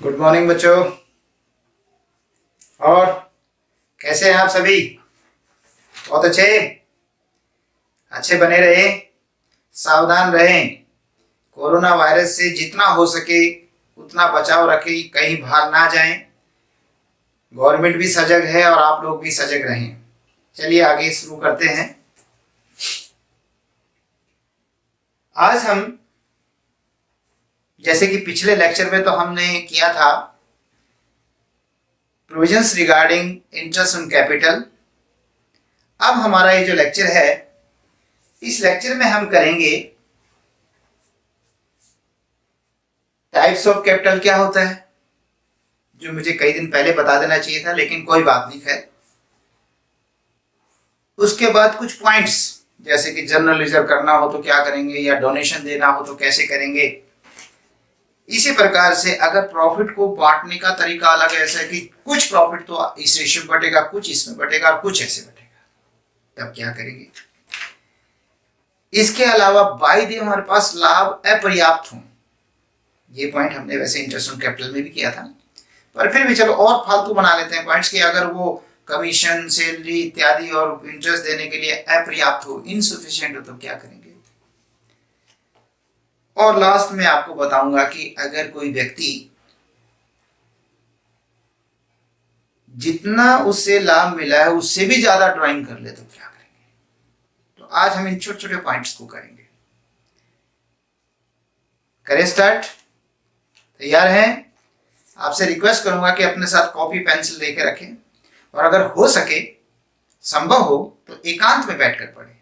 Good morning बच्चों। और कैसे हैं आप सभी? बहुत अच्छे बने रहें, सावधान रहें। कोरोना वायरस से जितना हो सके उतना बचाव रखें, कहीं बाहर ना जाएं। गवर्नमेंट भी सजग है और आप लोग भी सजग रहें। चलिए आगे शुरू करते हैं। आज हम, जैसे कि पिछले लेक्चर में तो हमने किया था provisions regarding interest on capital, अब हमारा ये जो लेक्चर है, इस लेक्चर में हम करेंगे टाइप्स ऑफ कैपिटल क्या होता है, जो मुझे कई दिन पहले बता देना चाहिए था, लेकिन कोई बात नहीं, खैर। उसके बाद कुछ पॉइंट्स, जैसे कि जर्नल रिजर्व करना हो तो क्या करेंगे, या डोनेशन देना हो तो कैसे करेंगे। इसी प्रकार से अगर प्रॉफिट को बांटने का तरीका अलग है, ऐसा कि कुछ प्रॉफिट तो इस रेशियो में बटेगा, कुछ इसमें बटेगा और कुछ ऐसे बटेगा, तब क्या करेंगे। इसके अलावा बाय हमारे पास लाभ अपर्याप्त हो, ये पॉइंट हमने वैसे इंटरेस्ट ऑन कैपिटल में भी किया था, पर फिर भी चलो और फालतू बना लेते हैं पॉइंट्स कि अगर वो कमीशन, सैलरी इत्यादि और इंटरेस्ट देने के लिए अपर्याप्त हो, इनसफिशिएंट हो, तो क्या करेंगे। और लास्ट में आपको बताऊंगा कि अगर कोई व्यक्ति जितना उससे लाभ मिला है उससे भी ज्यादा ड्राइंग कर ले तो क्या करेंगे। तो आज हम इन छोटे छोटे पॉइंट्स को करेंगे। करें स्टार्ट? तैयार हैं? आपसे रिक्वेस्ट करूंगा कि अपने साथ कॉपी पेंसिल लेकर रखें, और अगर हो सके, संभव हो तो एकांत में बैठकर पढ़ें,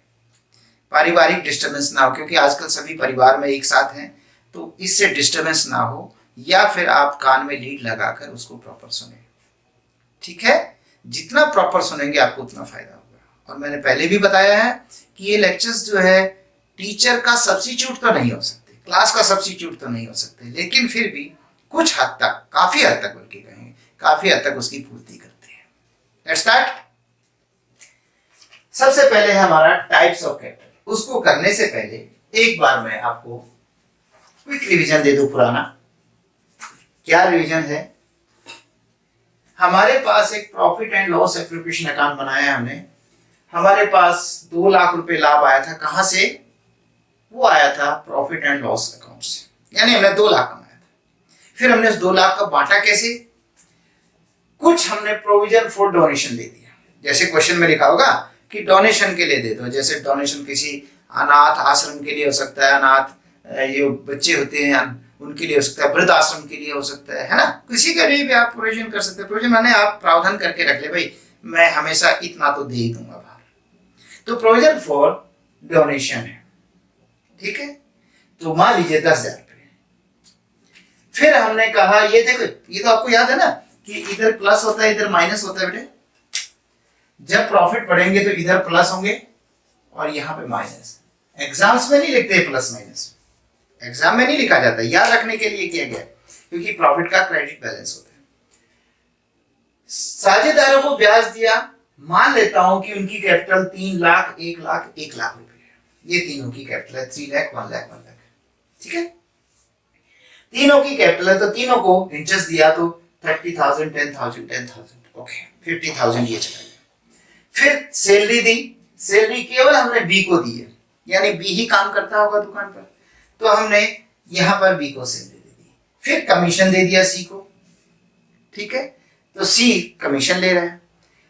पारिवारिक डिस्टर्बेंस ना हो, क्योंकि आजकल सभी परिवार में एक साथ हैं, तो इससे डिस्टर्बेंस ना हो, या फिर आप कान में लीड लगाकर उसको प्रॉपर सुने। ठीक है? जितना प्रॉपर सुनेंगे आपको उतना फायदा होगा। और मैंने पहले भी बताया है कि ये लेक्चर्स जो है टीचर का सब्स्टिट्यूट तो नहीं हो सकते, क्लास का सब्स्टिट्यूट तो नहीं हो सकते, लेकिन फिर भी कुछ हद तक, काफी हद तक बल्कि कहेंगे, काफी हद तक उसकी पूर्ति करते हैं। Let's start. सबसे पहले है हमारा टाइप्स ऑफ कैपिटल। उसको करने से पहले एक बार मैं आपको क्विक रिवीजन दे दूं पुराना। क्या रिवीजन है? हमारे पास एक profit and loss appropriation account बनाया हमने। हमारे पास 2 लाख रुपए लाभ आया था। कहां से? वो आया था प्रॉफिट एंड लॉस अकाउंट से, यानी हमने 2 लाख कमाया था। फिर हमने उस 2 लाख का बांटा कैसे? कुछ हमने प्रोविजन फॉर डोनेशन दे दिया, जैसे क्वेश्चन में लिखा होगा कि डोनेशन के लिए दे दो, जैसे डोनेशन किसी अनाथ आश्रम के लिए हो सकता है, अनाथ ये बच्चे होते हैं उनके लिए हो सकता है, वृद्ध आश्रम के लिए हो सकता है ना, किसी के लिए भी आप प्रोविजन कर सकते हैं। प्रोविजन माने आप प्रावधान करके रख ले, भाई मैं हमेशा इतना तो दे ही दूंगा बाहर, तो प्रोविजन फॉर डोनेशन है। ठीक है? तो मान लीजिए 10,000 रुपये। फिर हमने कहा, ये देखो, ये तो आपको याद है ना कि इधर प्लस होता है इधर माइनस होता है बेटे। जब प्रॉफिट पढ़ेंगे तो इधर प्लस होंगे और यहां पे माइनस। एग्जाम्स में नहीं लिखते प्लस माइनस, एग्जाम में नहीं लिखा जाता, याद रखने के लिए किया गया, क्योंकि प्रॉफिट का क्रेडिट बैलेंस होता है। साझेदारों को ब्याज दिया, मान लेता हूं कि उनकी कैपिटल 3 लाख, 1 लाख, 1 लाख रुपए है। ये तीनों की कैपिटल है, 3 लाख, 1 लाख, 1 लाख। ठीक है? तीनों की कैपिटल है, तो तीनों को इंटरेस्ट दिया तो 30,000, 10,000, 10,000, ओके, 50,000 ये चला गया। फिर सैलरी दी, सैलरी केवल हमने बी को दी है, यानी बी ही काम करता होगा दुकान पर, तो हमने यहां पर बी को सैलरी दे दी। फिर कमीशन दे दिया सी को। ठीक है? तो सी कमीशन ले रहा है।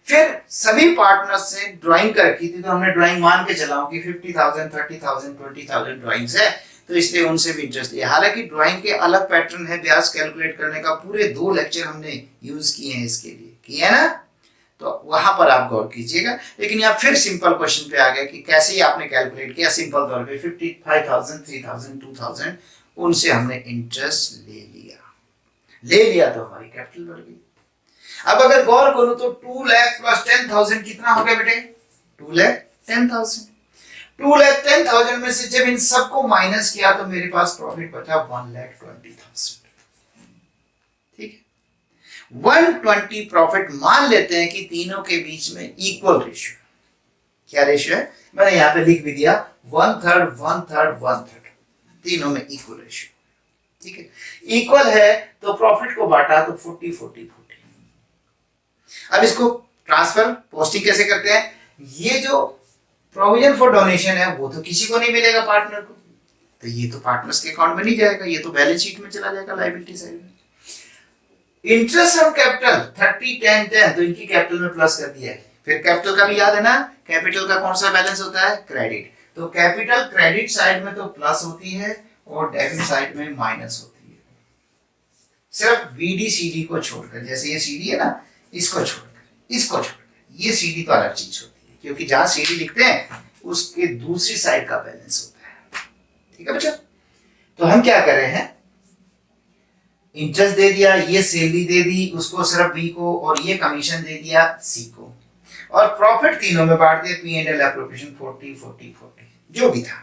फिर सभी पार्टनर्स से ड्राइंग कर रखी थी, तो हमने ड्राइंग मान के चलाओ कि 50,000, 30,000, 20,000 ड्राइंग्स है, तो इसलिए उनसे भी इंटरेस्ट लिया। हालांकि ड्राइंग के अलग पैटर्न है ब्याज कैलकुलेट करने का, पूरे 2 लेक्चर हमने यूज किए हैं इसके लिए, किए है ना, तो वहां पर आप गौर कीजिएगा। लेकिन यहाँ फिर सिंपल क्वेश्चन पे आ गया कि कैसे ही आपने कैलकुलेट किया। सिंपल तौर पे 55,000, 3,000, 2,000 उनसे हमने इंटरेस्ट ले लिया तो हमारी कैपिटल बढ़ गई। अब अगर गौर करूं तो 2 लाख प्लस 10,000 कितना हो गया बेटे? 2 लाख 10,000। 2 लाख 10,000 में से जब इन सबको माइनस किया तो मेरे पास प्रॉफिट बचा 1,20,000। ठीक है? 120 प्रॉफिट मान लेते हैं कि तीनों के बीच में इक्वल रेशियो। क्या रेशियो है? मैंने यहां पे लिख भी दिया, 1/3, 1/3, 1/3, तीनों में इक्वल रेशियो। ठीक है, इक्वल है तो प्रॉफिट को बांटा तो 40-40-40। अब इसको ट्रांसफर पोस्टिंग कैसे करते हैं? ये जो प्रोविजन फॉर डोनेशन है वो तो किसी को नहीं मिलेगा, पार्टनर को, तो ये तो पार्टनर्स के अकाउंट में नहीं जाएगा, ये तो बैलेंस शीट में चला जाएगा लायबिलिटी साइड में। इंटरेस्ट ऑन कैपिटल 30-10-10, तो इनकी कैपिटल में प्लस कर दिया है। फिर कैपिटल का भी याद है ना, कैपिटल का कौन सा बैलेंस होता है? क्रेडिट। तो कैपिटल क्रेडिट साइड में तो प्लस होती है और डेबिट साइड में माइनस होती है, सिर्फ बीडी सीडी को छोड़कर। जैसे ये सीडी है ना, इसको छोड़कर, इसको छोड़कर, ये सीडी तो अलग चीज होती है, क्योंकि जहां सीडी लिखते हैं उसके दूसरी साइड का बैलेंस होता है। ठीक है बच्चा, तो हम क्या कर रहे हैं, इंटरेस्ट दे दिया, ये सैलरी दे दी उसको सिर्फ बी को, और ये कमीशन दे दिया सी को, और प्रॉफिट तीनों में बांट दिया, पी एंड एल एप्रोप्रिएशन 40-40-40 जो भी था।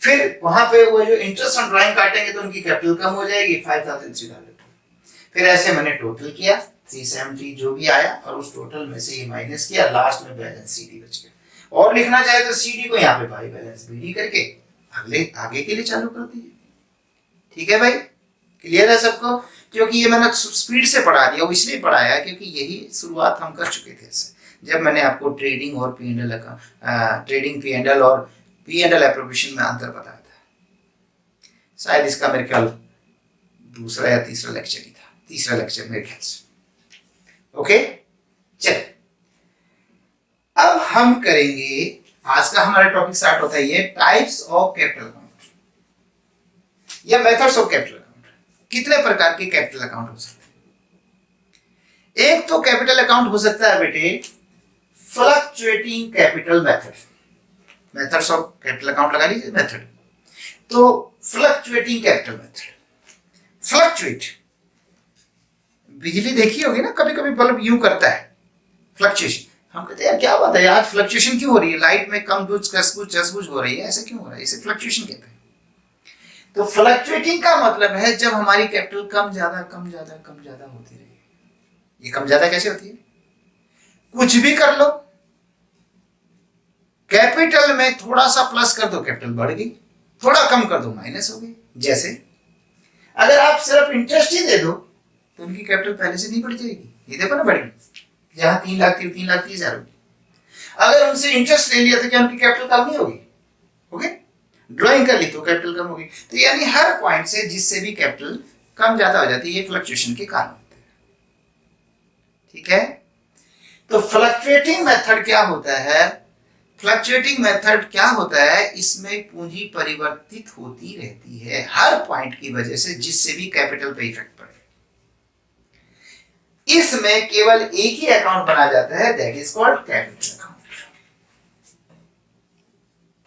फिर वहां पे वो जो इंटरेस्ट ऑन ड्राइंग काटेंगे तो उनकी कैपिटल कम हो जाएगी 5300। फिर ऐसे मैंने टोटल किया 370 जो भी आया, और उस टोटल में से ये माइनस किया, लास्ट में बैलेंस सीडी बच गया। और लिखना चाहे तो सीडी को यहाँ पे बाई बैलेंस बीडी करके अगले आगे के लिए चालू कर दिए। ठीक है भाई, क्लियर है सबको? क्योंकि ये मैंने स्पीड से पढ़ा दिया, वो इसलिए पढ़ाया क्योंकि यही शुरुआत हम कर चुके थे इससे, जब मैंने आपको ट्रेडिंग और P and L trading P and L और पी एंड एल एप्रोप्रिएशन में अंतर बताया था। शायद इसका मेरे ख्याल दूसरा या तीसरा लेक्चर ही था, तीसरा लेक्चर मेरे ख्याल से। ओके, चल अब हम करेंगे, आज का हमारा टॉपिक स्टार्ट होता है ये टाइप्स ऑफ कैपिटल अकाउंट या मेथड्स ऑफ कैपिटल अकाउंट। कितने प्रकार के कैपिटल अकाउंट हो सकते हैं? एक तो कैपिटल अकाउंट हो सकता है बेटे fluctuating capital method, methods of capital account लगा लीजिए मेथड। तो फ्लक्चुएटिंग कैपिटल मेथड, फ्लक्चुएट, बिजली देखी होगी ना, कभी कभी बल्ब यूं करता है, फ्लक्चुएशन। हम कहते हैं यार क्या बात है, आज फ्लक्चुएशन क्यों हो रही है, लाइट में कम बुझ कसबुझ हो रही है, ऐसा क्यों हो रहा है? इसे फ्लक्चुएशन कहते हैं। तो फ्लक्चुएटिंग का मतलब है जब हमारी कैपिटल कम ज्यादा होती रही। ये कम ज्यादा कैसे होती है? कुछ भी कर लो, कैपिटल में थोड़ा सा प्लस कर दो कैपिटल बढ़ गई, थोड़ा कम कर दो माइनस हो गई। जैसे अगर आप सिर्फ इंटरेस्ट ही दे दो तो उनकी कैपिटल पहले से नहीं बढ़ जाएगी, ये देखो ना बढ़ेगी, जहां 3 लाख थी 3,30,000 होगी। अगर उनसे इंटरेस्ट ले लिया तो क्या उनकी कैपिटल कम नहीं होगी? ओके, ड्राइंग कर ली तो कैपिटल कम होगी। तो यानी हर पॉइंट से जिससे भी कैपिटल कम ज्यादा हो जाती है, ये फ्लक्चुएशन के कारण होते हैं। ठीक है, तो फ्लक्चुएटिंग मेथड क्या होता है? फ्लक्चुएटिंग मेथड क्या होता है, इसमें पूंजी परिवर्तित होती रहती है हर पॉइंट की वजह से, जिससे भी कैपिटल पे इफेक्ट पड़े। इसमें केवल एक ही अकाउंट बना जाता है, that is called capital account.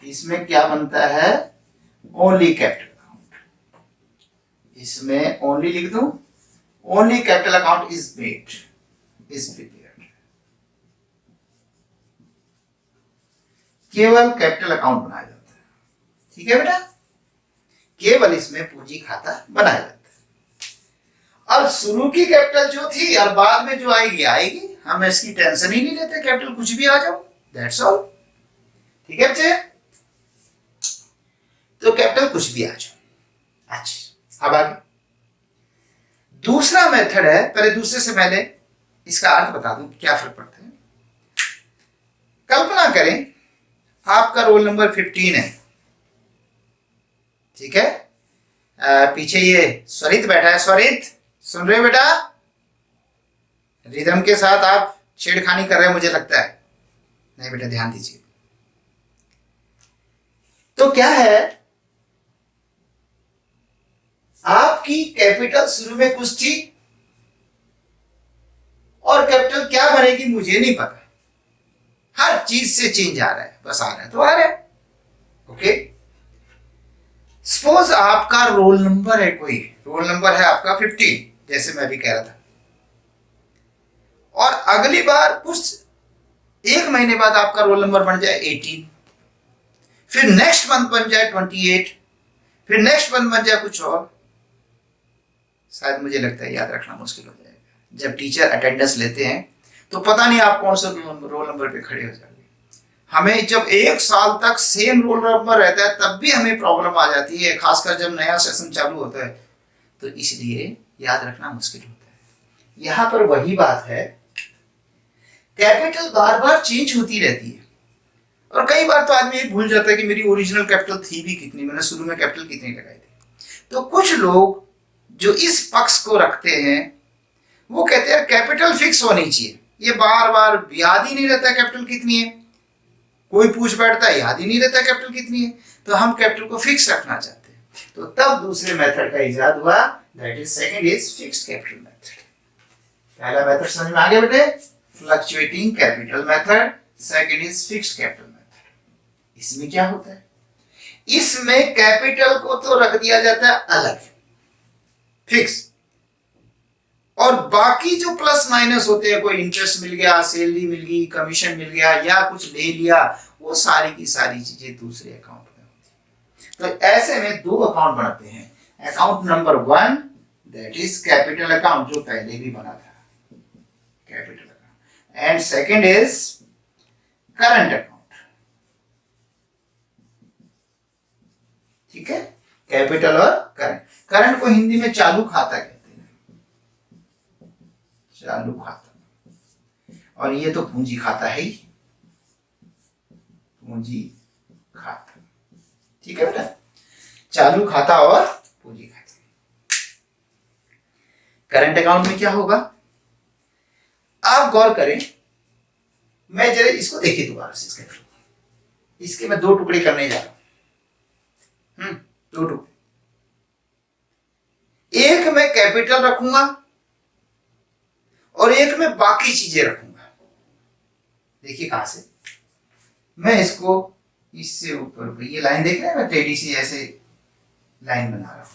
इसमें क्या बनता है? Only capital account. इसमें ओनली लिख दूं, only capital account is made, is prepared. केवल कैपिटल अकाउंट बनाया जाता है। ठीक है बेटा, केवल इसमें पूंजी खाता बनाया जाता है। अब शुरू की कैपिटल जो थी और बाद में जो आएगी आएगी, हम इसकी टेंशन ही नहीं लेते, कैपिटल कुछ भी आ जाओ, दैट्स ऑल। ठीक है बच्चे, तो कैपिटल कुछ भी आ जाओ। अच्छा, अब आगे दूसरा मेथड है। पहले दूसरे से पहले इसका अर्थ बता दूं क्या फर्क पड़ता है। कल्पना करें आपका रोल नंबर 15 है, ठीक है, पीछे ये स्वरित बैठा है। स्वरित सुन रहे हो बेटा? रिदम के साथ आप छेड़खानी कर रहे हैं मुझे लगता है। नहीं बेटा, ध्यान दीजिए। तो क्या है, आपकी कैपिटल शुरू में कुछ थी और कैपिटल क्या बनेगी मुझे नहीं पता, हर चीज से चेंज आ रहा है, बस आ रहा है तो आ रहा है। ओके, सपोज आपका रोल नंबर है, कोई रोल नंबर है आपका 15, जैसे मैं भी कह रहा था, और अगली बार कुछ 1 महीने बाद आपका रोल नंबर बन जाए 18, फिर नेक्स्ट मंथ बन जाए 28, फिर नेक्स्ट मंथ बन जाए कुछ और। शायद मुझे लगता है याद रखना मुश्किल हो जाएगा। जब टीचर अटेंडेंस लेते हैं तो पता नहीं आप कौन सा रोल नंबर पे खड़े हो जाओगे। हमें जब 1 साल तक सेम रोल नंबर रहता है तब भी हमें प्रॉब्लम आ जाती है, खासकर जब नया सेशन चालू होता है, तो इसलिए याद रखना मुश्किल होता है। यहां पर वही बात है, कैपिटल बार बार चेंज होती रहती है और कई बार तो आदमी ये भूल जाता है कि मेरी ओरिजिनल कैपिटल थी भी कितनी, मैंने शुरू में कैपिटल कितनी लगाई थी। तो कुछ लोग जो इस पक्ष को रखते हैं वो कहते हैं कैपिटल फिक्स होनी चाहिए, ये बार बार याद ही नहीं रहता कैपिटल कितनी है, कोई पूछ बैठता है याद ही नहीं रहता कैपिटल कितनी है, तो हम कैपिटल को फिक्स रखना चाहते हैं। तो तब दूसरे मेथड का इजाद हुआ, that is second is fixed capital method. पहला मेथड समझ में आ गया बेटे, fluctuating capital method, second is fixed capital method. इसमें क्या होता है, इसमें कैपिटल को तो रख दिया जाता है अलग फिक्स, और बाकी जो प्लस माइनस होते हैं, कोई इंटरेस्ट मिल गया, सैलरी मिल गई, कमीशन मिल गया या कुछ ले लिया, वो सारी की सारी चीजें दूसरे अकाउंट में होती है। तो ऐसे में दो अकाउंट बनाते हैं, account number 1 that is capital account जो पहले भी बना था capital account, and second is current account. ठीक है, कैपिटल और करंट। करंट को हिंदी में चालू खाता कहते हैं, चालू खाता, और ये तो पूंजी खाता है ही, पूंजी खाता। ठीक है बेटा, चालू खाता और पूंजी खाता। करंट अकाउंट में क्या होगा, आप गौर करें, मैं जरा इसको देखिए दोबारा से, इसके मैं 2 टुकड़े करने जा रहा हूं, 2 टुकड़े, एक में कैपिटल रखूंगा और एक में बाकी चीजें रखूंगा। देखिए कहां से, मैं इसको इससे ऊपर, ये लाइन देख रहे हैं, मैं टेढ़ी सी ऐसे लाइन बना रहा हूं,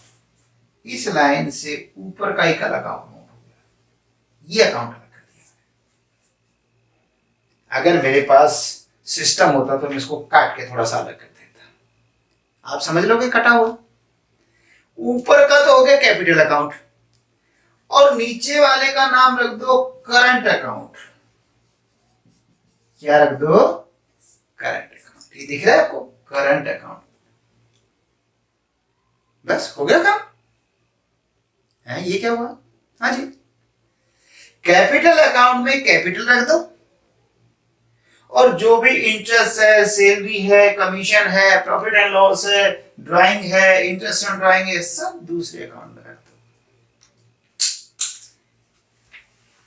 इस लाइन से ऊपर का एक अलग अकाउंट, ये अकाउंट अलग कर दिया। अगर मेरे पास सिस्टम होता तो मैं इसको काट के थोड़ा सा अलग कर देता, आप समझ लोगे कटा हुआ। ऊपर का तो हो गया कैपिटल अकाउंट, और नीचे वाले का नाम रख दो करंट अकाउंट। क्या रख दो, करंट अकाउंट। ये दिख रहा है आपको, करंट अकाउंट। बस हो गया काम है। ये क्या हुआ, हाँ जी, कैपिटल अकाउंट में कैपिटल रख दो, और जो भी इंटरेस्ट है, सैलरी है, कमीशन है, प्रॉफिट एंड लॉस है, ड्राइंग है, इंटरेस्ट ऑन ड्राइंग है, सब दूसरे अकाउंट में रख दो।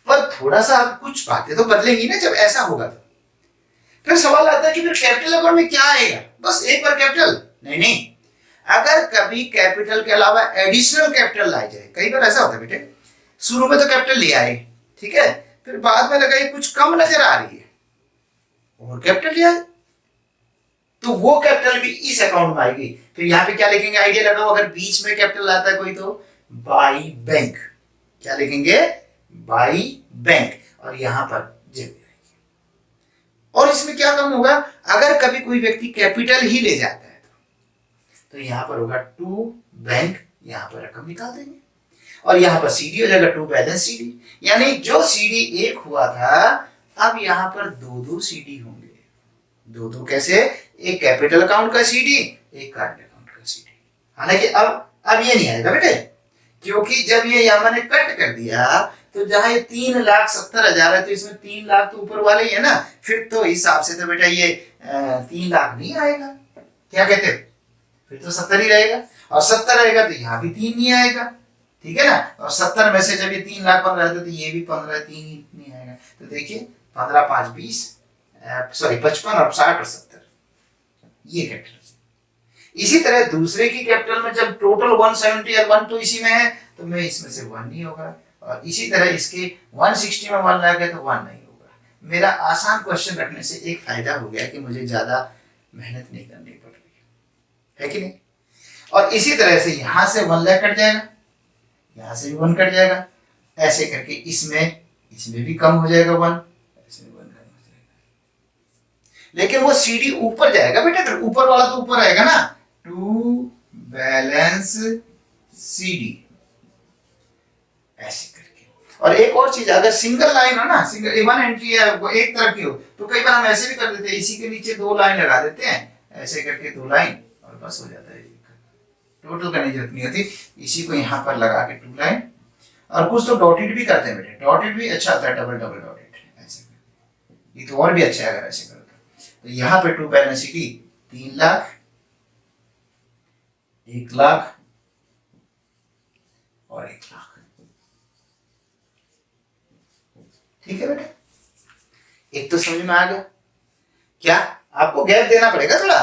पर थोड़ा सा कुछ बातें तो बदलेंगी ना जब ऐसा होगा। तो फिर सवाल आता है कि फिर कैपिटल अकाउंट में क्या आएगा, बस एक बार कैपिटल नहीं, अगर कभी कैपिटल के अलावा एडिशनल कैपिटल लाई जाए, कई बार ऐसा होता है बेटे, शुरू में तो कैपिटल ले आए, ठीक है, फिर बाद में लगा कुछ कम नजर आ रही है और कैपिटल लिया, तो वो कैपिटल भी इस अकाउंट में आएगी। फिर यहाँ पे क्या लिखेंगे, आइडिया लगाओ, अगर बीच में कैपिटल आता है कोई तो बाई बैंक, क्या लिखेंगे, बाई बैंक, और यहां पर जेब आएगी। और इसमें क्या कम होगा, अगर कभी कोई व्यक्ति कैपिटल ही ले जाता है तो यहां पर होगा टू बैंक, यहां पर रकम निकाल देंगे, और यहां पर सीडी हो जाएगा टू बैलेंस सीडी, यानी जो सीडी एक हुआ था अब यहां पर 2 सीडी होंगे। 2 कैसे, एक कैपिटल अकाउंट का सीडी, एक करंट अकाउंट का सीडी। हालांकि अब ये नहीं आएगा बेटे, क्योंकि जब ये यहां मैंने कट कर दिया तो जहां ये 3,70,000 है तो इसमें 3 लाख तो ऊपर वाले ही है ना, फिर तो हिसाब से तो बेटा ये 3 लाख नहीं आएगा। क्या कहते हो, फिर तो 70 ही रहेगा, और 70 रहेगा तो यहाँ भी 3 नहीं आएगा, ठीक है ना। और 70 में से जब ये 3 लाख बन रहा था तो ये भी 15, 3 ही नहीं आएगा। तो देखिए 15, 5, 20, सॉरी 55 और 60 और 70, ये कैपिटल। इसी तरह दूसरे की कैपिटल में जब टोटल 170 और 1 तो इसी में है तो मैं इसमें से 1 नहीं होगा, और इसी तरह इसके 160 में 1 लाख है तो 1 नहीं होगा। मेरा आसान क्वेश्चन रखने से एक फायदा हो गया कि मुझे ज्यादा मेहनत नहीं करनी पड़ रही है कि नहीं। और इसी तरह से यहां से 1 लाख कट जाएगा, यहां से भी 1 कट जाएगा, ऐसे करके इसमें भी कम हो जाएगा 1, इसमें 1 कम हो जाएगा। लेकिन वो सीडी ऊपर जाएगा बेटा, फिर ऊपर वाला तो ऊपर आएगा ना, टू बैलेंस सीडी, ऐसे करके। और एक और चीज, अगर सिंगल लाइन हो ना, सिंगल वन एंट्री है, वो एक तरफ की हो, तो कई बार हम ऐसे भी कर देते हैं, इसी के नीचे दो लाइन लगा देते हैं, ऐसे करके दो लाइन, और बस हो जाता है। टोटल करने की जरूरत नहीं होती, इसी को यहाँ पर लगा के टू लाइन, और कुछ तो डॉटेड भी करते हैं बेटे, डॉटेड भी अच्छा आता है, डबल डबल डॉटेड ऐसे, ये तो और भी अच्छा है अगर ऐसे करो तो यहाँ पे to balance sheet 3 lakh, 1 lakh और 1 लाख। ठीक है बेटा, एक तो समझ में आ गया। क्या आपको गैप देना पड़ेगा थोड़ा,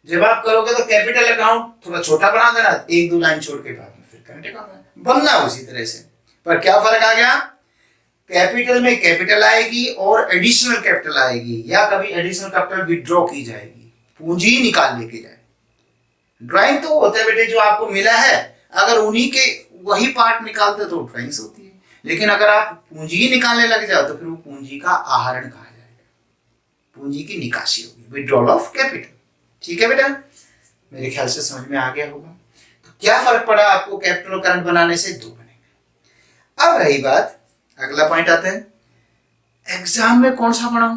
जब आप करोगे तो कैपिटल अकाउंट थोड़ा छोटा बना देना, एक दो लाइन छोड़ के बाद में फिर करंट अकाउंट बनना उसी तरह से। पर क्या फर्क आ गया, कैपिटल में कैपिटल आएगी और एडिशनल कैपिटल आएगी, या कभी एडिशनल कैपिटल विड्रॉ की जाएगी, पूंजी निकाल लेके जाए। ड्राइंग तो होता है बेटे जो आपको मिला है, अगर उन्हीं के वही पार्ट निकालते तो ड्राइंग्स होती है, लेकिन अगर आप पूंजी निकालने लग जाओ तो फिर वो पूंजी का आहरण कहा जाएगा, पूंजी की निकासी होगी, विड्रॉल ऑफ कैपिटल। ठीक है बेटा, मेरे ख्याल से समझ में आ गया होगा। तो क्या फर्क पड़ा आपको कैपिटल और करंट बनाने से, दो बनेंगे। अब रही बात, अगला पॉइंट आता है, एग्जाम में कौन सा बनाऊं,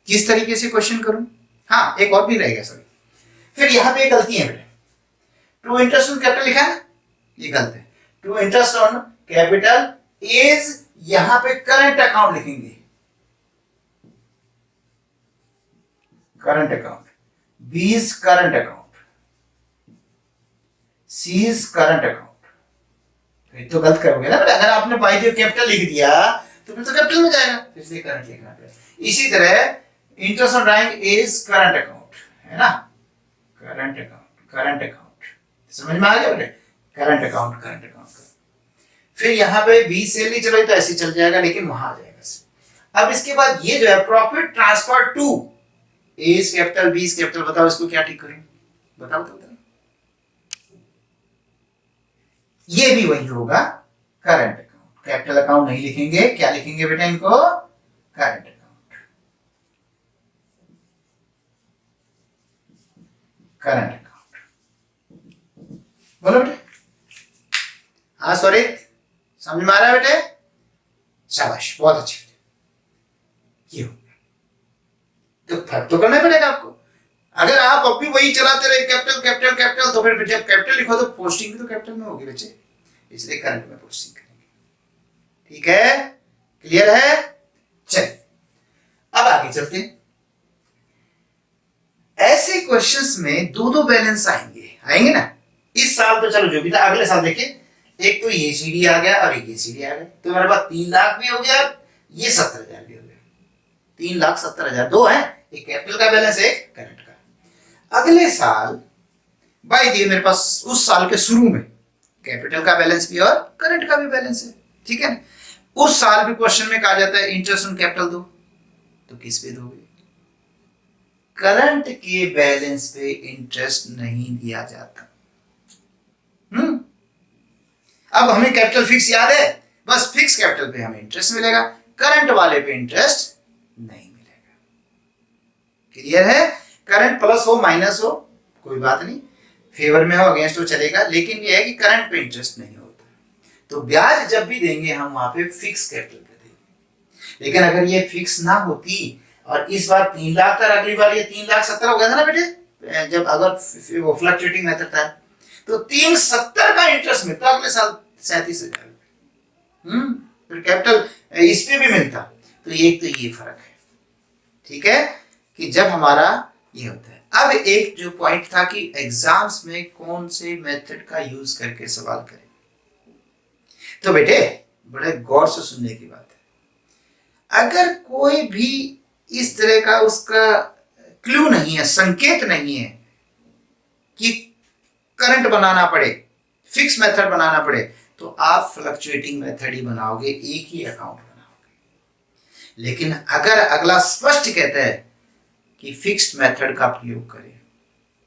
किस तरीके से क्वेश्चन करूं। हाँ एक और भी रहेगा सॉरी, फिर यहां पे गलती है बेटा, टू इंटरेस्ट ऑन कैपिटल लिखा है, ये गलत है। To interest on capital is, यहां पे करंट अकाउंट लिखेंगे, current account, B is current account, C is current account. तो गलत करोगे ना, अगर आपने बाई द कैपिटल लिख दिया तो फिर तो कैपिटल में जाएगा, इसलिए करंट लिखना पड़ेगा। इसी तरह interest on drawing is current account, है ना, करंट अकाउंट, करंट अकाउंट, समझ में आ गया बेटे, करंट अकाउंट, करंट अकाउंट। फिर यहाँ पे बी सेल नहीं चलो तो ऐसे चल जाएगा, लेकिन वहां आ जाएगा। अब इसके बाद ये जो है profit transfer to, A is capital, B is capital, बताओ इसको क्या ठीक करें, बताओ तो बताओ। ये भी वही होगा, करंट अकाउंट, कैपिटल अकाउंट नहीं लिखेंगे, क्या लिखेंगे बेटा इनको, करंट अकाउंट, करंट अकाउंट। बोलो बेटे, हाँ सॉरी, समझ में आ रहा है बेटे, शाबाश बहुत अच्छे। ये तो फर्क तो करना पड़ेगा आपको, अगर आप अभी वही चलाते रहे कैपिटल कैपिटल कैपिटल, तो फिर जब कैपिटल लिखो तो पोस्टिंग भी तो कैपिटल में होगी बच्चे, इसलिए करंट में पोस्टिंग करेंगे। ठीक है, क्लियर है। चलिए अब आगे चलते हैं। ऐसे क्वेश्चंस में दो दो बैलेंस आएंगे ना, इस साल तो चलो जो भी था, अगले साल देखिए, एक तो ये सीडी आ गया और एक ये सीडी आ गया, तो मेरे पास 3 लाख भी हो गया, ये 70,000 भी हो गया, 3,70,000, दो है, एक कैपिटल का बैलेंस एक करंट का। अगले साल बाय दिए मेरे पास उस साल के शुरू में कैपिटल का बैलेंस भी और करंट का भी बैलेंस है, ठीक है ना। उस साल भी क्वेश्चन में कहा जाता है इंटरेस्ट ऑन कैपिटल दो, तो किस पे दोगे, करंट के बैलेंस पे इंटरेस्ट नहीं दिया जाता। अब हमें कैपिटल फिक्स याद है, बस फिक्स कैपिटल पे हमें इंटरेस्ट मिलेगा, करंट वाले पे इंटरेस्ट नहीं मिलेगा। क्लियर है, करंट प्लस हो माइनस हो कोई बात नहीं, फेवर में हो अगेंस्ट हो चलेगा, लेकिन यह है कि करंट पे इंटरेस्ट नहीं होता, तो ब्याज जब भी देंगे हम वहां पे फिक्स कैपिटल पे देंगे। लेकिन अगर ये फिक्स ना होती और इस बार 3 लाख था, अगली बार ये 3,70,000 हो गया था ना बेटे, जब अगर वो फ्लक्चुएटिंग मेथड था, तो 370 का इंटरेस्ट मिलता, अगले साल 37,000। फिर कैपिटल इस पे भी मिलता, तो एक तो ये फर्क है, ठीक है, कि जब हमारा ये होता है। अब एक जो पॉइंट था कि एग्जाम्स में कौन से मेथड का यूज करके सवाल करें, तो बेटे बड़े गौर से सुनने की बात है। अगर कोई भी इस तरह का उसका क्लू नहीं है, संकेत नहीं है कि करंट बनाना पड़े, फिक्स मेथड बनाना पड़े, तो आप फ्लक्चुएटिंग मेथड ही बनाओगे, एक ही अकाउंट बनाओगे। लेकिन अगर अगला स्पष्ट कहता है कि फिक्स्ड मेथड का प्रयोग करें,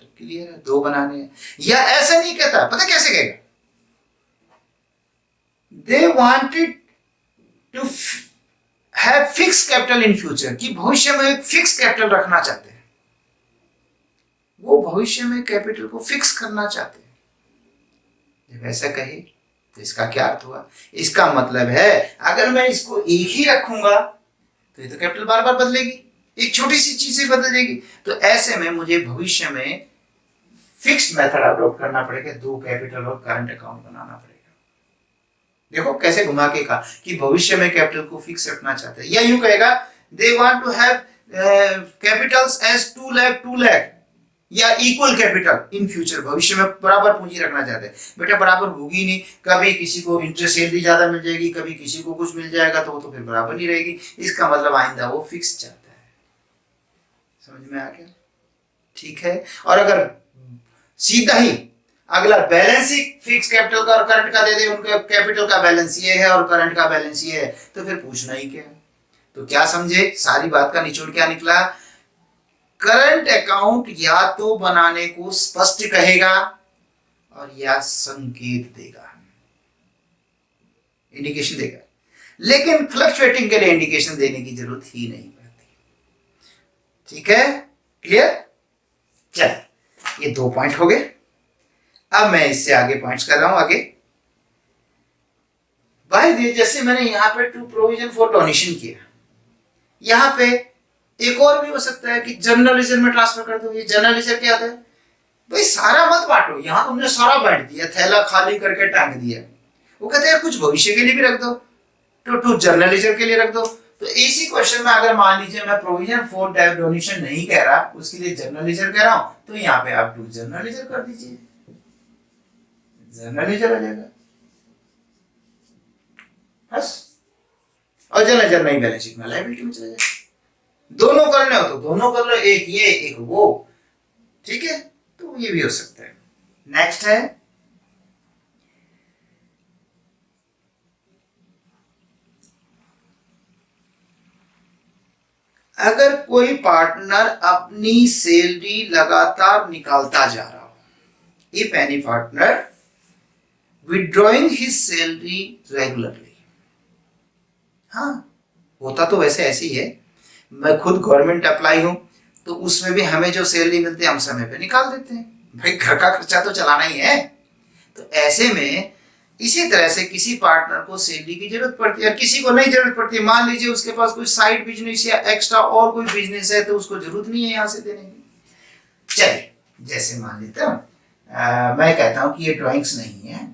तो क्लियर है, दो बनाने हैं। या ऐसा नहीं कहता, पता कैसे कहेगा, they wanted to have fix capital in future, कि भविष्य में एक फिक्स कैपिटल रखना चाहते हैं, वो भविष्य में कैपिटल को फिक्स करना चाहते हैं। जब ऐसा कहे तो इसका क्या अर्थ हुआ? इसका मतलब है अगर मैं इसको एक ही रखूंगा तो ये तो कैपिटल बार बार बदलेगी, एक छोटी सी चीज से बदल जाएगी। तो ऐसे में मुझे भविष्य में फिक्स्ड मेथड अडॉप्ट करना पड़ेगा, दो कैपिटल और करंट अकाउंट बनाना पड़ेगा। देखो कैसे घुमा के कहा कि भविष्य में कैपिटल को फिक्स रखना चाहते हैं, या यूं कहेगा they want to have capitals as 2 lakh 2 lakh या इक्वल कैपिटल इन फ्यूचर। भविष्य में बराबर पूंजी रखना चाहते हैं। बेटा बराबर होगी नहीं, कभी किसी को इंटरेस्ट सैलरी ज्यादा मिल जाएगी, कभी किसी को कुछ मिल जाएगा, तो वो तो फिर बराबर नहीं रहेगी। इसका मतलब आइंदा वो फिक्स चाहता है। समझ में आ गया? ठीक है। और अगर सीधा ही अगला बैलेंस ही फिक्स कैपिटल का और करंट का दे दे, उनका कैपिटल का बैलेंस ये है और करंट का बैलेंस ये है, तो फिर पूछना ही क्या है। तो क्या समझे, सारी बात का निचोड़ क्या निकला? करंट अकाउंट या तो बनाने को स्पष्ट कहेगा और या संकेत देगा, इंडिकेशन देगा, लेकिन फ्लक्चुएटिंग के लिए इंडिकेशन देने की जरूरत ही नहीं पड़ती। ठीक है, क्लियर? चल, ये 2 पॉइंट हो गए। अब मैं इससे आगे पॉइंट्स कर रहा हूं आगे। भाई जैसे मैंने यहां पे टू प्रोविजन फॉर डोनेशन किया, यहां पे एक और भी हो सकता है कि जनरल लेजर में ट्रांसफर कर दो। ये जनरल लेजर क्या होता है? भाई सारा मत बांटो, यहां तुमने सारा बांट दिया, थैला खाली करके टांग दिया। वो कहते हैं कुछ भविष्य के लिए भी रख दो, तो टू जनरल लेजर के लिए रख दो। तो इसी क्वेश्चन में अगर मान लीजिए मैं प्रोविजन फॉर डोनेशन नहीं कह रहा, उसके लिए जनरल लेजर कह रहा हूं, तो यहाँ पे आप टू जनरल लेजर कर दीजिए, जनरल लेजर आ जाएगा बस। और जनरल लेजर नहीं बैलेंस शीट में लायबिलिटी में चला जाएगा। दोनों करने हो तो दोनों कर लो, एक ये एक वो। ठीक है, तो ये भी हो सकता है। नेक्स्ट है अगर कोई पार्टनर अपनी सैलरी लगातार निकालता जा रहा हो, if any partner withdrawing his salary regularly. हाँ, होता तो वैसे ऐसे ही है। मैं खुद गवर्नमेंट अप्लाई हूं, तो उसमें भी हमें जो सैलरी मिलती है हम समय पे निकाल देते हैं। भाई घर का खर्चा तो चलाना ही है। तो ऐसे में इसी तरह से किसी पार्टनर को सैलरी की जरूरत पड़ती है और किसी को नहीं जरूरत पड़ती है। मान लीजिए उसके पास कोई साइड बिजनेस या एक्स्ट्रा और कोई बिजनेस है, तो उसको जरूरत नहीं है यहाँ से देने की। चलिए, जैसे मान लेता हूँ मैं कहता हूँ कि ये ड्राइंग्स नहीं है,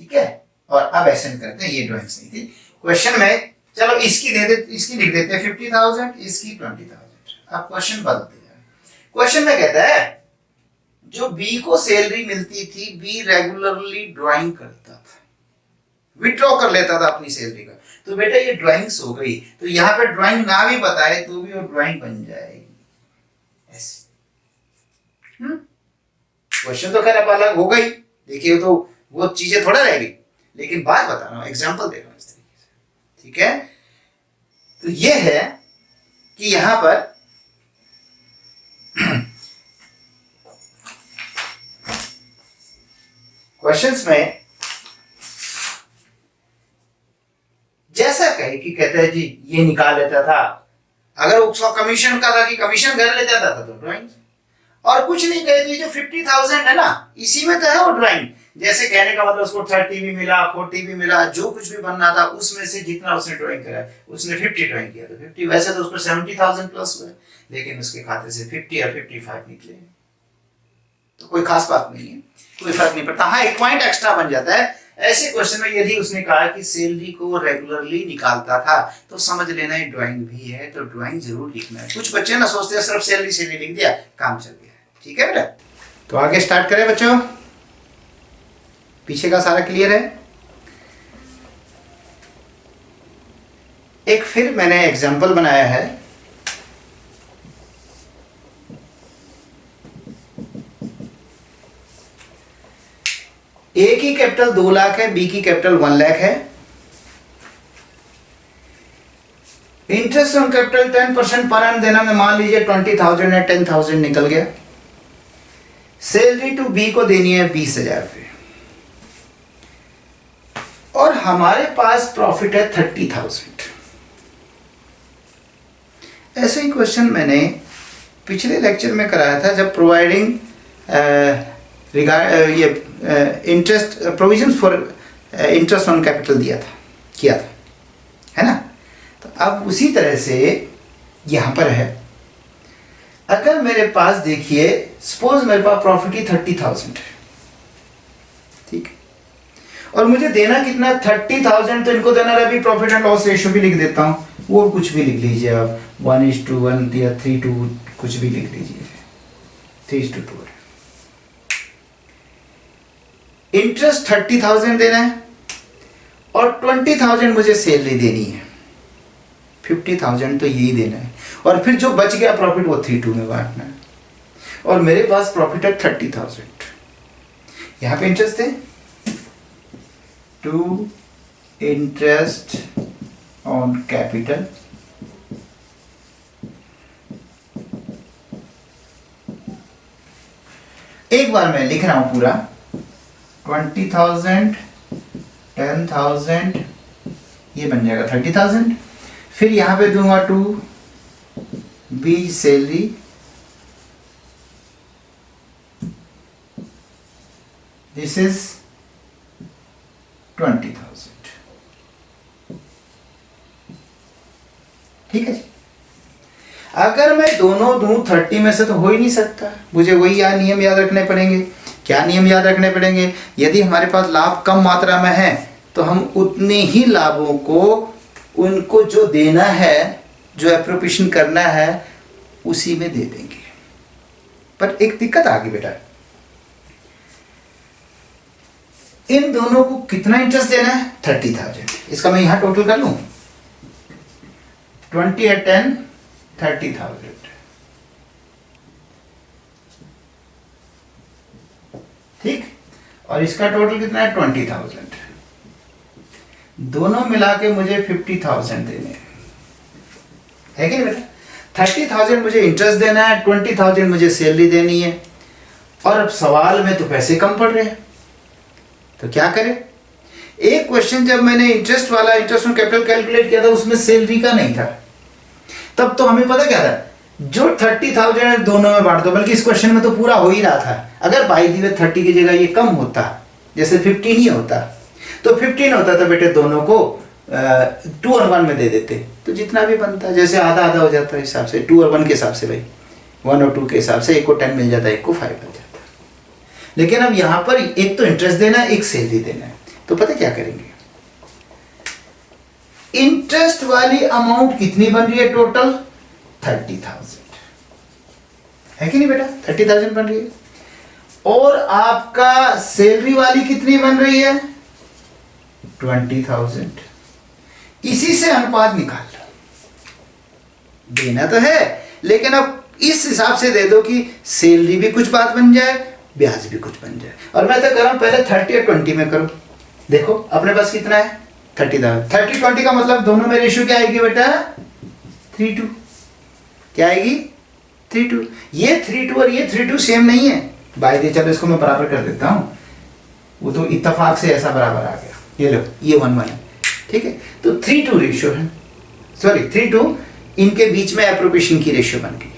ठीक है, और अब ऐसे करते हैं ये ड्राइंग्स नहीं थी क्वेश्चन में। चलो इसकी दे दे, इसकी लिख देते हैं 50,000, इसकी 20,000। अब क्वेश्चन बदलते हैं। क्वेश्चन में कहता है जो बी को सैलरी मिलती थी, बी रेगुलरली ड्राइंग करता था, विड्रॉ कर लेता था अपनी सैलरी का। तो बेटा ये ड्राइंग्स हो गई, तो यहाँ पे ड्राइंग ना भी बताए तो भी वो ड्राइंग बन जाएगी ऐसे। क्वेश्चन तो खैर अब अलग हो गई, देखिए तो वो चीजें थोड़ा रह गई, लेकिन बात बता रहा हूं, एग्जाम्पल दे रहा हूं इस तरीके से। ठीक है, तो ये है कि यहां पर क्वेश्चंस में जैसा कहे कि कहता है जी ये निकाल लेता था, अगर उसका कमीशन का था कि कमीशन घर ले जाता था तो ड्राइंग, और कुछ नहीं कहे तो जो 50,000 है ना, इसी में तो है वो ड्राइंग। जैसे कहने का मतलब उसको 30 भी मिला, 40 भी मिला, जो कुछ भी बनना था उसमें से जितना उसने ड्राइंग करा, उसने 50 ड्राइंग किया तो 50, वैसे तो उसको 70,000 प्लस हुआ, लेकिन उसके खाते से 50 या 55 निकले, तो कोई खास बात नहीं है, कोई फर्क नहीं पड़ता। हाँ, एक पॉइंट एक्स्ट्रा बन जाता है ऐसे क्वेश्चन में यदि उसने कहा कि सैलरी को रेगुलरली निकालता था, तो समझ लेना ये ड्राइंग भी है, तो ड्राइंग जरूर लिखना है। कुछ बच्चे ना सोचते हैं सिर्फ सैलरी लिख दिया काम चल गया। ठीक है बेटा, तो आगे स्टार्ट करें बच्चों, पीछे का सारा क्लियर है। एक फिर मैंने एग्जांपल बनाया है, ए की कैपिटल 2 लाख है, बी की कैपिटल 1 लाख है। Interest on capital 10% per annum देना में मान लीजिए 20,000 है, 10,000 निकल गया। सैलरी टू बी को देनी है 20,000 रुपये, और हमारे पास प्रॉफिट है 30,000। ऐसे ही क्वेश्चन मैंने पिछले लेक्चर में कराया था, जब प्रोवाइडिंग रिगार्ड ये interest provision for interest on capital किया था, है ना। तो अब उसी तरह से यहाँ पर है, अगर मेरे पास देखिए सपोज मेरे पास प्रॉफिट ही 30,000 है, ठीक है, और मुझे देना कितना 30,000, तो इनको देना है, अभी प्रॉफिट एंड लॉस रेशियो भी लिख देता हूँ, वो कुछ भी लिख लीजिए आप 1:1 या 3:2 कुछ भी लिख लीजिए, 3:2 है। इंटरेस्ट 30,000 देना है और 20,000 मुझे सैलरी देनी है, 50,000 तो यही देना है, और फिर जो बच गया प्रॉफिट वो 3:2 में बांटना है, और मेरे पास प्रॉफिट है 30,000। यहां पे इंटरेस्ट है टू इंटरेस्ट ऑन कैपिटल एक बार मैं लिख रहा हूं पूरा 20,000 10,000 ये बन जाएगा 30,000, फिर यहां पे दूंगा to B salary, this is 20,000, ठीक है जी। अगर मैं दोनों दूं 30 में से तो हो ही नहीं सकता, मुझे वही नियम याद रखने पड़ेंगे। क्या नियम याद रखने पड़ेंगे? यदि हमारे पास लाभ कम मात्रा में है तो हम उतने ही लाभों को उनको जो देना है, जो एप्रोप्रिएशन करना है, उसी में दे देंगे। पर एक दिक्कत आ गई बेटा, इन दोनों को कितना इंटरेस्ट देना है? 30,000। इसका मैं यहां टोटल कर लूं, 20 या 10 30,000, ठीक, और इसका टोटल कितना है? 20,000। दोनों मिला के मुझे 50,000 देने है कि नहीं बेटा? 30,000 मुझे इंटरेस्ट देना है, 20,000 मुझे सैलरी देनी है, और अब सवाल में तो पैसे कम पड़ रहे हैं, तो क्या करें? एक क्वेश्चन जब मैंने इंटरेस्ट वाला इंटरेस्ट ऑन कैपिटल कैलकुलेट किया था उसमें सैलरी का नहीं था, तब तो हमें पता क्या था, जो 30,000 दोनों में बांट दो, बल्कि इस क्वेश्चन में तो पूरा हो ही रहा था। अगर बाई दी 30 की जगह ये कम होता, जैसे 15 ही होता, तो 15 होता था बेटे, दोनों को 2 और 1 में दे देते, तो जितना भी बनता, जैसे आधा आधा हो जाता है हिसाब से, 2 और 1 के हिसाब से, भाई 1 और 2 के हिसाब से, एक को 10 मिल जाता है, एक को 5 मिल जाता। लेकिन अब यहां पर एक तो इंटरेस्ट देना है, एक सैलरी देना है, तो पता क्या करेंगे, इंटरेस्ट वाली अमाउंट कितनी बन रही है टोटल? 30,000 है कि नहीं बेटा? 30,000 बन रही है, और आपका सैलरी वाली कितनी बन रही है? 20,000। इसी से अनुपात निकाल लो, देना तो है, लेकिन अब इस हिसाब से दे दो कि सैलरी भी कुछ बात बन जाए, ब्याज भी कुछ बन जाए। और मैं तो कर रहा हूं पहले 30 और 20 में करो, देखो अपने पास कितना है? 30,000। 30-20 का मतलब दोनों में रेशियो क्या आएगी बेटा? 3:2। क्या आएगी? 3:2। ये 3:2 और ये 3:2 सेम नहीं है, बाय द, चलो इसको मैं बराबर कर देता हूं, वो तो इत्तेफाक से ऐसा बराबर आ गया, ये लो, ये 1:1 है, ठीक है। तो 3:2 रेशियो है, सॉरी 3:2 इनके बीच में एप्रोप्रिएशन की रेशियो बन गई,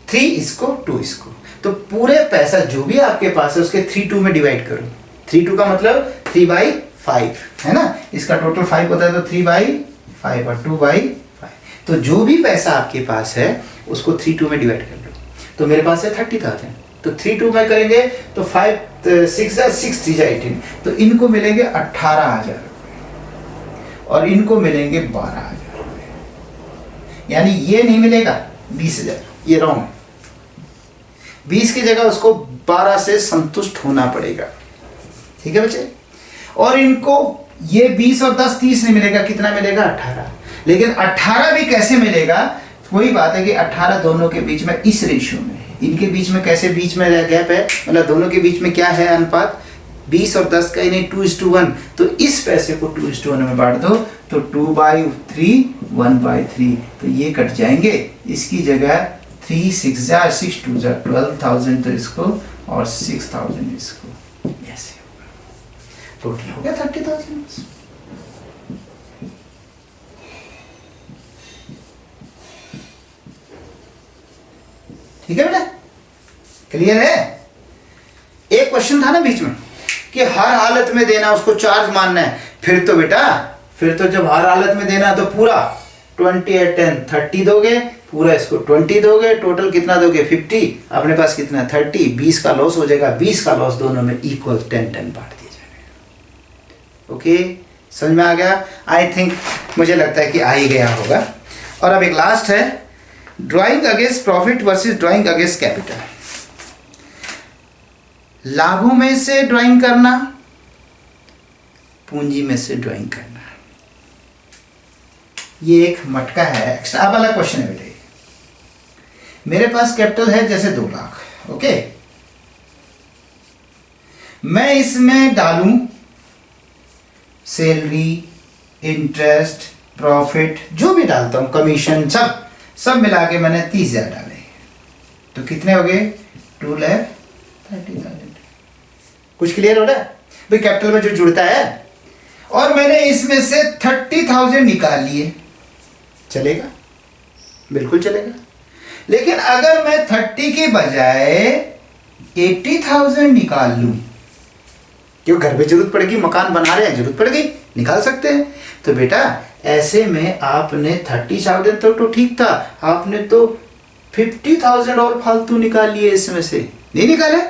3 इसको 2 इसको, तो पूरे पैसा जो भी आपके पास है उसके 3:2 में डिवाइड करो। 3:2 का मतलब 3/5 है ना, इसका टोटल 5 होता है, तो 3/5 और 2/5, तो जो भी पैसा आपके पास है उसको 3:2 में डिवाइड कर लो, तो मेरे पास है 30,000, तो 3:2 में करेंगे तो 5 6 3 18, तो इनको मिलेंगे 18,000 रुपए और इनको मिलेंगे 12,000 रुपए, यानी ये नहीं मिलेगा 20,000, ये रॉन्ग है, 20 की जगह उसको 12 से संतुष्ट होना पड़ेगा, ठीक है बच्चे। और इनको ये 20 और 10 30 नहीं मिलेगा, कितना मिलेगा? 18। लेकिन 18 भी कैसे मिलेगा? वही बात है कि 18 दोनों के बीच में इस रेशियो में है, इनके बीच में कैसे बीच में गैप है, मतलब दोनों के बीच में क्या है अनुपात? 20 और 10 का, यानी 2:1, तो इस पैसे को 2:1 में बांट दो, तो 2/3 1/3, तो ये कट जाएंगे, इसकी जगह 3 6 6 2 12,000, तो इसको, और 6,000 इसको, ऐसे टोटल हो गया 30,000। ठीक है बेटा, क्लियर है? क्वेश्चन था ना बीच में कि हर हालत में देना, उसको चार्ज मानना है, फिर तो बेटा फिर तो जब हर हालत में देना तो पूरा 20 और 10 30 दोगे, पूरा इसको 20 दोगे, टोटल कितना दोगे 50, अपने पास कितना 30, 20 का लॉस हो जाएगा, 20 का लॉस दोनों में इक्वल 10-10 बांट दिया जाएगा। ओके, समझ में आ गया? आई थिंक, मुझे लगता है कि आ ही गया होगा। और अब एक लास्ट है, drawing against profit versus drawing against capital. लाभों में से ड्राइंग करना, पूंजी में से ड्राइंग करना, ये एक मटका है एक्स्ट्रा। अब वाला क्वेश्चन है बेटे, मेरे पास कैपिटल है जैसे 2 लाख, ओके, मैं इसमें डालूं सैलरी, इंटरेस्ट, प्रॉफिट, जो भी डालता हूं, कमीशन, सब मिला के मैंने 30,000 डाले, तो कितने हो गए 2,30,000। कुछ क्लियर हो रहा है भाई? कैपिटल में जो जुड़ता है, और मैंने इसमें से 30,000 निकाल लिए, चलेगा? बिल्कुल चलेगा। लेकिन अगर मैं 30 के बजाय 80,000 निकाल लूं, क्यों, घर पे जरूरत पड़ेगी, मकान बना रहे हैं, जरूरत पड़ गई, निकाल सकते हैं, तो बेटा ऐसे में आपने 30,000 तो ठीक था, आपने तो 50,000 और फालतू निकाल लिए, इसमें से नहीं निकाले।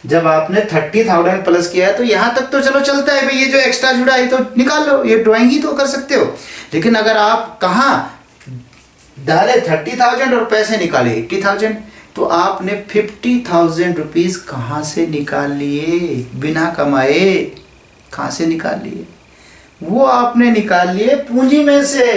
जब आपने 30,000 प्लस किया है तो यहां तक तो चलो चलता है भाई, ये जो एक्स्ट्रा जुड़ा है तो निकाल लो, ये ड्राइंग ही तो कर सकते हो। लेकिन अगर आप कहां डाले 30,000 और पैसे निकाले 80,000, तो आपने 50,000 रुपीज कहां से निकाल लिए, बिना कमाए कहां से निकाल लिए? वो आपने निकाल लिए पूंजी में से,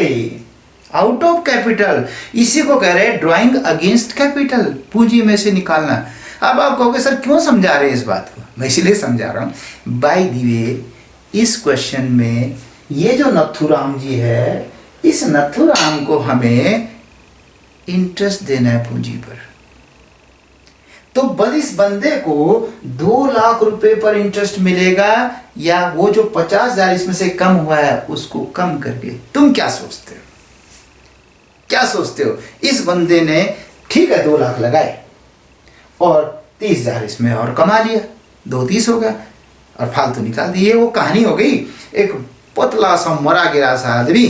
आउट ऑफ कैपिटल। इसी को कह रहे हैं ड्राइंग अगेंस्ट कैपिटल, पूंजी में से निकालना। अब आप कहोगे सर क्यों समझा रहे हैं इस बात को? मैं इसलिए समझा रहा हूं, बाय द वे इस क्वेश्चन में ये जो नथुराम जी है, इस नथुराम को हमें इंटरेस्ट देना है पूंजी पर, तो बस इस बंदे को 2 लाख रुपए पर इंटरेस्ट मिलेगा, या वो जो 50,000 इसमें से कम हुआ है उसको कम करके? तुम क्या सोचते हो, क्या सोचते हो? इस बंदे ने ठीक है 2 लाख लगाए और 30,000 इसमें और कमा लिया, 2-30 हो गया और फालतू निकाल दिए। वो कहानी हो गई, एक पतला सा मरा गिरा सा आदमी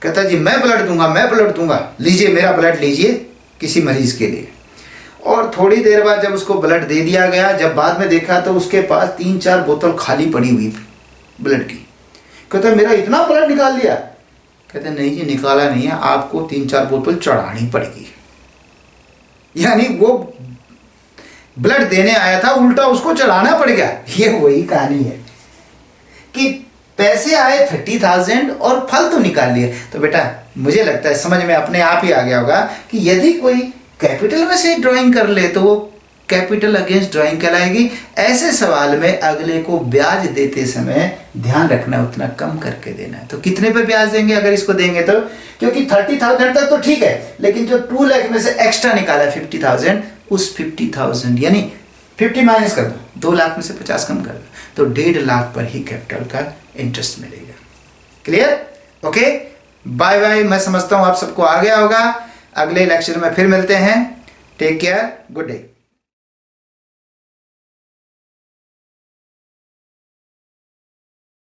कहता जी मैं ब्लड दूंगा, मैं ब्लड दूंगा, लीजिए मेरा ब्लड लीजिए किसी मरीज के लिए। और थोड़ी देर बाद जब उसको ब्लड दे दिया गया, जब बाद में देखा तो उसके पास 3-4 बोतल खाली पड़ी हुई ब्लड की। कहता मेरा इतना ब्लड निकाल दिया? कहते नहीं जी निकाला नहीं है, आपको 3-4 बोतल चढ़ानी पड़ेगी। यानी वो ब्लड देने आया था, उल्टा उसको चढ़ाना पड़ गया। ये वही कहानी है कि पैसे आए 30,000 और फालतू निकाल लिए। तो बेटा मुझे लगता है समझ में अपने आप ही आ गया होगा कि यदि कोई कैपिटल में से ड्राइंग कर ले तो वो कैपिटल अगेंस्ट ड्राइंग कहलाएगी। ऐसे सवाल में अगले को ब्याज देते समय ध्यान रखना उतना कम करके देना है। तो कितने पे ब्याज देंगे अगर इसको देंगे तो? क्योंकि 30,000 तक तो ठीक है, लेकिन जो 2 लाख में से एक्स्ट्रा निकाला 50,000, उस 50,000 यानी 50 माइनस कर दो, 2 लाख में से 50 कम कर दो, तो 1.5 लाख पर ही कैपिटल का इंटरेस्ट मिलेगा। क्लियर? Okay, bye bye. मैं समझता हूं आप सबको आ गया होगा। अगले लेक्चर में फिर मिलते हैं। Take care, good day.